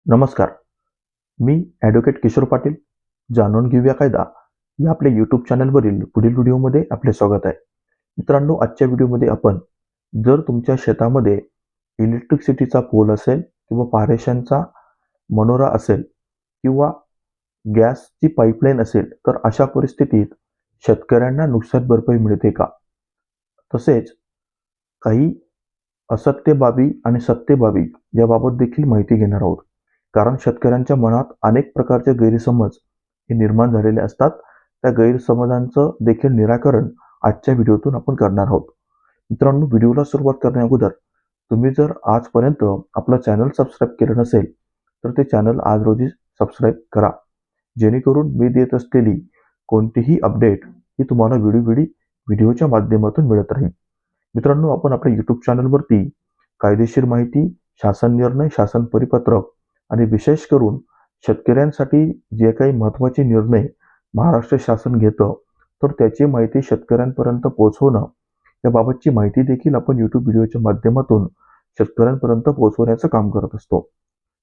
नमस्कार. मी ॲडव्होकेट किशोर पाटील. जाणून घेऊया कायदा या आपल्या यूट्यूब चॅनलवरील पुढील व्हिडिओमध्ये आपले स्वागत आहे. मित्रांनो, आजच्या व्हिडिओमध्ये आपण जर तुमच्या शेतामध्ये इलेक्ट्रिसिटीचा पोल असेल किंवा पारेषणचा मनोरा असेल किंवा गॅसची पाईपलाईन असेल, तर अशा परिस्थितीत शेतकऱ्यांना नुकसान भरपाई मिळते का? तसेच काही असत्य बाबी आणि सत्य बाबी याबाबत देखील माहिती घेणार आहोत. कारण शेतकऱ्यांच्या मनात अनेक प्रकारचे गैरसमज हे निर्माण झालेले असतात. त्या गैरसमजांचं देखील निराकरण आजच्या व्हिडिओतून आपण करणार आहोत. मित्रांनो, व्हिडिओला सुरुवात करण्या अगोदर तुम्ही जर आजपर्यंत आपलं चॅनल सबस्क्राईब केलं नसेल, तर ते चॅनल आज रोजी सबस्क्राईब करा. जेणेकरून मी देत असलेली कोणतीही अपडेट ही तुम्हाला व्हिडिओच्या माध्यमातून मिळत राहील. मित्रांनो, आपण आपल्या यूट्यूब चॅनलवरती कायदेशीर माहिती, शासन निर्णय, शासन परिपत्रक आणि विशेष करून शेतकऱ्यांसाठी जे काही महत्त्वाचे निर्णय महाराष्ट्र शासन घेतं, तर त्याची माहिती शेतकऱ्यांपर्यंत पोहोचवणं याबाबतची माहिती देखील आपण यूट्यूब व्हिडिओच्या माध्यमातून शेतकऱ्यांपर्यंत पोहोचवण्याचं काम करत असतो.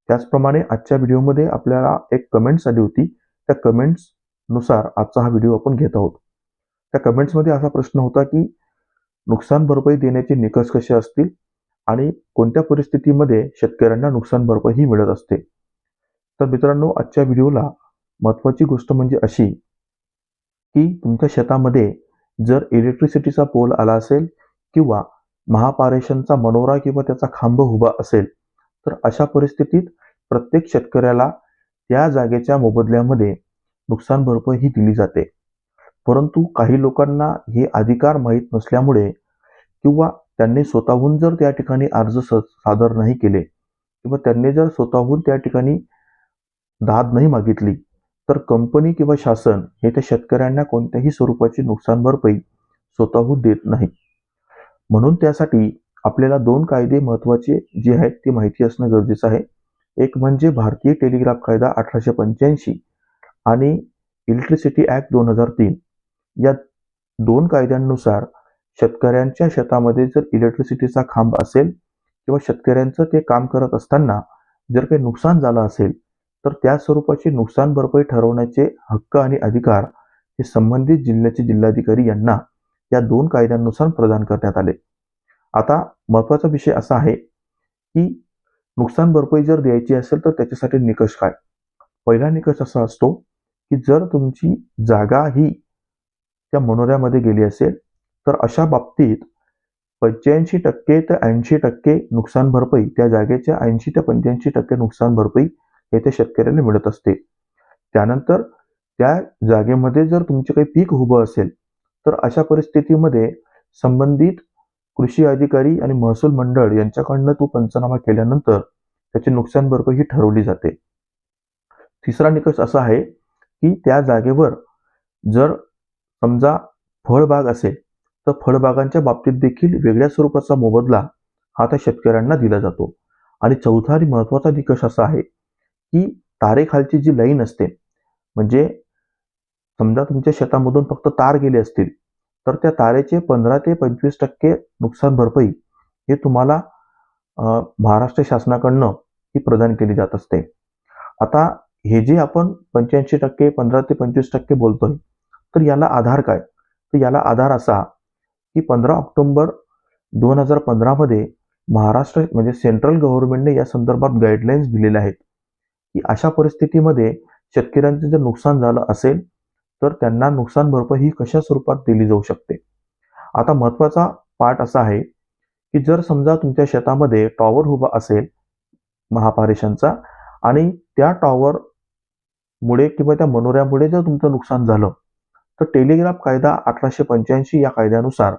त्याचप्रमाणे आजच्या व्हिडिओमध्ये आपल्याला एक कमेंट्स आली होती. त्या कमेंट्सनुसार आजचा हा व्हिडिओ आपण घेत आहोत. त्या कमेंट्समध्ये असा प्रश्न होता की नुकसान भरपाई देण्याचे निकष कसे असतील आणि कोणत्या परिस्थितीमध्ये शेतकऱ्यांना नुकसान भरपाई ही मिळत असते. तर मित्रांनो, आजच्या व्हिडिओला महत्त्वाची गोष्ट म्हणजे अशी की तुमच्या शेतामध्ये जर इलेक्ट्रिसिटीचा पोल आला असेल किंवा महापारेषणचा मनोरा किंवा त्याचा खांब उभा असेल, तर अशा परिस्थितीत प्रत्येक शेतकऱ्याला त्या जागेच्या मोबदल्यामध्ये नुकसान भरपाई ही दिली जाते. परंतु काही लोकांना हे अधिकार माहीत नसल्यामुळे किंवा त्यांनी स्वतःहून जर त्या ठिकाणी अर्ज सादर नाही केले किंवा त्यांनी जर स्वतःहून त्या ठिकाणी दाद नाही मागितली, तर कंपनी किंवा शासन हे त्या शेतकऱ्यांना कोणत्याही स्वरूपाची नुकसान भरपाई स्वतःहून देत नाही. म्हणून त्यासाठी आपल्याला 2 कायदे महत्त्वाचे जे आहेत ते माहिती असणं गरजेचं आहे. एक म्हणजे भारतीय टेलिग्राफ कायदा 1885 आणि इलेक्ट्रिसिटी ॲक्ट 2003. या 2 कायद्यांनुसार शेतकऱ्यांच्या शेतामध्ये जर इलेक्ट्रिसिटीचा खांब असेल किंवा शेतकऱ्यांचं ते काम करत असताना जर काही नुकसान झालं असेल, तर त्या स्वरूपाची नुकसान भरपाई ठरवण्याचे हक्क आणि अधिकार हे संबंधित जिल्ह्याचे जिल्हाधिकारी यांना या 2 कायद्यांनुसार प्रदान करण्यात आले. आता महत्त्वाचा विषय असा आहे की नुकसान भरपाई जर द्यायची असेल तर त्याच्यासाठी निकष काय? पहिला निकष असा असतो की जर तुमची जागा ही त्या मनोऱ्यामध्ये गेली असेल, तर अशा बाबतीत 85% ते 80% नुकसान भरपाई, त्या जागेच्या 80 ते 85% नुकसान भरपाई हे त्या शेतकऱ्याला मिळत असते. त्यानंतर त्या जागेमध्ये जर तुमचे काही पीक उभं असेल, तर अशा परिस्थितीमध्ये संबंधित कृषी अधिकारी आणि महसूल मंडळ यांच्याकडनं तो पंचनामा केल्यानंतर त्याची नुकसान भरपाई ही ठरवली जाते. तिसरा निकष असा आहे की त्या जागेवर जर समजा फळबाग असेल, तर फळबागांच्या बाबतीत देखील वेगळ्या स्वरूपाचा मोबदला हा त्या शेतकऱ्यांना दिला जातो. आणि चौथा आणि महत्त्वाचा निकष असा आहे की तारेखालची जी लाईन असते, म्हणजे समजा तुमच्या शेतामधून फक्त तार गेले असतील, तर त्या तारेचे 15 ते 25% नुकसान भरपाई हे तुम्हाला महाराष्ट्र शासनाकडनं ही प्रदान केली जात असते. आता हे जे आपण 85%, 15 ते 25% बोलतोय, तर याला आधार काय? तर याला आधार असा की 15 ऑक्टोबर 2015 मध्ये महाराष्ट्र म्हणजे सेंट्रल गव्हर्नमेंटने या संदर्भात गाईडलाईन्स दिलेल्या आहेत की अशा परिस्थितीमध्ये शेतकऱ्यांचे जर नुकसान झालं असेल, तर त्यांना नुकसान भरपाई ही कशा स्वरूपात दिली जाऊ शकते. आता महत्त्वाचा पार्ट असा आहे की जर समजा तुमच्या शेतामध्ये टॉवर उभा असेल महापारेषणचा आणि त्या टॉवरमुळे किंवा त्या मनोऱ्यामुळे जर तुमचं नुकसान झालं, तर टेलिग्राफ कायदा 1885 या कायद्यानुसार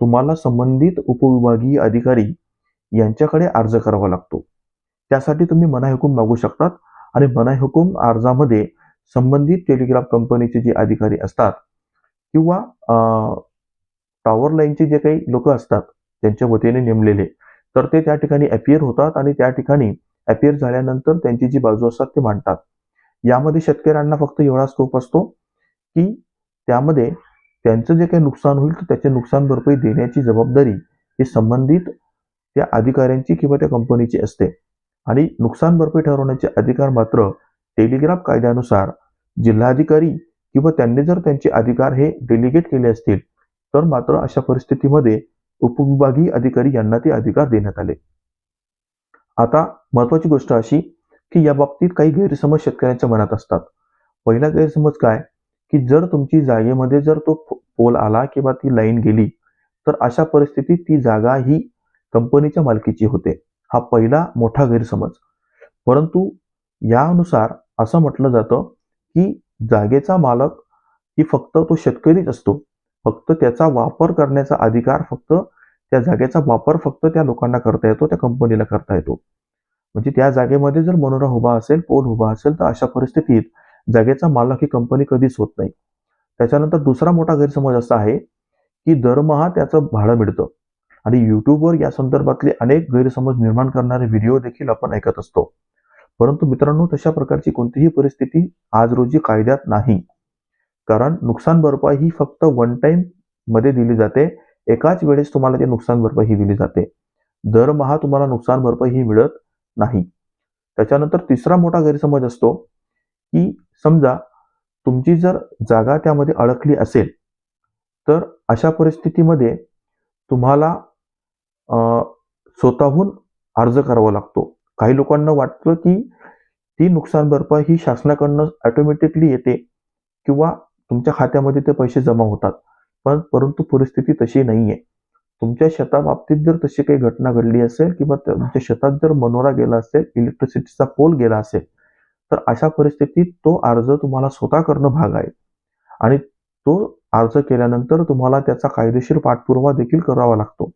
तुम्हाला संबंधित उपविभागीय अधिकारी यांच्याकडे अर्ज करावा लागतो. त्यासाठी तुम्ही मनाई हुकूम मागू शकतात आणि मनाई हुकूम अर्जामध्ये संबंधित टेलिग्राफ कंपनीचे जे अधिकारी असतात किंवा टॉवर लाईनचे जे काही लोक असतात त्यांच्या वतीने नेमलेले, तर ते त्या ठिकाणी अपियर होतात आणि त्या ठिकाणी अपियर झाल्यानंतर त्यांची जी बाजू असतात ते मांडतात. यामध्ये शेतकऱ्यांना फक्त एवढा स्कोप असतो की त्यामध्ये त्यांचं जे काही नुकसान होईल, तर त्याचे नुकसान भरपाई देण्याची जबाबदारी ही संबंधित त्या अधिकाऱ्यांची किंवा त्या कंपनीची असते. आणि नुकसान भरपाई ठरवण्याचे अधिकार मात्र टेलिग्राफ कायद्यानुसार जिल्हाधिकारी किंवा त्यांनी जर त्यांचे अधिकार हे डेलिगेट केले असतील तर मात्र अशा परिस्थितीमध्ये उपविभागीय अधिकारी यांना ते अधिकार देण्यात आले. आता महत्वाची गोष्ट अशी की या बाबतीत काही गैरसमज शेतकऱ्यांच्या मनात असतात. पहिला गैरसमज काय की जर तुमची जागेमध्ये जर तो पोल आला किंवा ती लाईन गेली तर अशा परिस्थितीत ती जागा ही कंपनीच्या मालकीची होते. हा पहिला मोठा गैरसमज. परंतु यानुसार असं म्हटलं जातं की जागेचा मालक ही फक्त तो शेतकरीच असतो. फक्त त्याचा वापर करण्याचा अधिकार फक्त त्या जागेचा वापर फक्त त्या लोकांना करता येतो, त्या कंपनीला करता येतो. म्हणजे त्या जागेमध्ये जर मनोरा उभा असेल, पोल उभा असेल तर अशा परिस्थितीत जागेचा मालक ही कंपनी कधीच होत नाही. त्याच्यानंतर दुसरा मोठा गैरसमज असा आहे की दरमहा त्याचं भाडं मिळतं आणि YouTubeवर या संदर्भातले अनेक गैरसमज निर्माण करणारे व्हिडिओ देखील आपण ऐकत असतो. परंतु मित्रांनो तशा प्रकारची कोणतीही परिस्थिती आज रोजी कायद्यात नाही. कारण नुकसान भरपाई ही फक्त वन टाइम मध्ये दिली जाते. एकाच वेळेस तुम्हाला ती नुकसान भरपाई ही दिली जाते. दरमहा तुम्हाला नुकसान भरपाई ही मिळत नाही. त्याच्यानंतर तिसरा मोठा गैरसमज असतो की समजा तुमची जर जागा त्यामध्ये अडकली असेल तर अशा परिस्थितीमध्ये तुम्हाला अ, स्वतःहून अर्ज करावा लागतो. काही लोकांना वाटतं की ती नुकसान भरपाई ही शासनाकडून ऑटोमॅटिकली येते किंवा तुमच्या खात्यामध्ये ते पैसे जमा होतात. परंतु परिस्थिती तशी नाहीये. तुमच्या शेताबाबतीत जर तशी काही घटना घडली असेल किंवा तुमच्या शेतात जर मनोरा गेला असेल, इलेक्ट्रिसिटीचा पोल गेला असेल, तर अशा परिस्थितीत तो अर्ज तुम्हाला स्वतः करणं भाग आहे आणि तो अर्ज केल्यानंतर तुम्हाला त्याचा कायदेशीर पाठपुरावा देखील करावा लागतो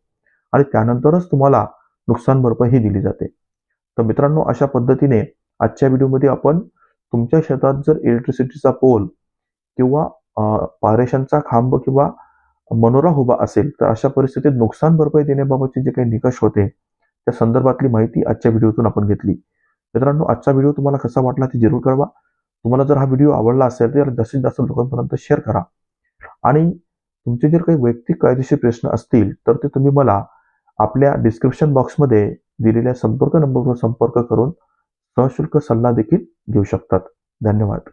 आणि त्यानंतरच तुम्हाला नुकसान भरपाई ही दिली जाते. तर मित्रांनो अशा पद्धतीने आजच्या व्हिडिओमध्ये आपण तुमच्या शेतात जर इलेक्ट्रिसिटीचा पोल किंवा पारेषणचा खांब किंवा मनोरा उभा असेल तर अशा परिस्थितीत नुकसान भरपाई देण्याबाबतचे जे काही निकष होते त्या संदर्भातली माहिती आजच्या व्हिडिओतून आपण घेतली. मित्रांनो आजचा व्हिडिओ तुम्हाला कसा वाटला ते जरूर कळवा. तुम्हाला जर हा व्हिडिओ आवडला असेल तर जास्तीत जास्त लोकांपर्यंत शेअर करा आणि तुमचे जर काही वैयक्तिक कायदेशीर प्रश्न असतील तर ते तुम्ही मला आपल्या डिस्क्रिप्शन बॉक्समध्ये दिलेल्या संपर्क नंबरवर संपर्क करून सशुल्क सल्ला देखील घेऊ शकतात. धन्यवाद.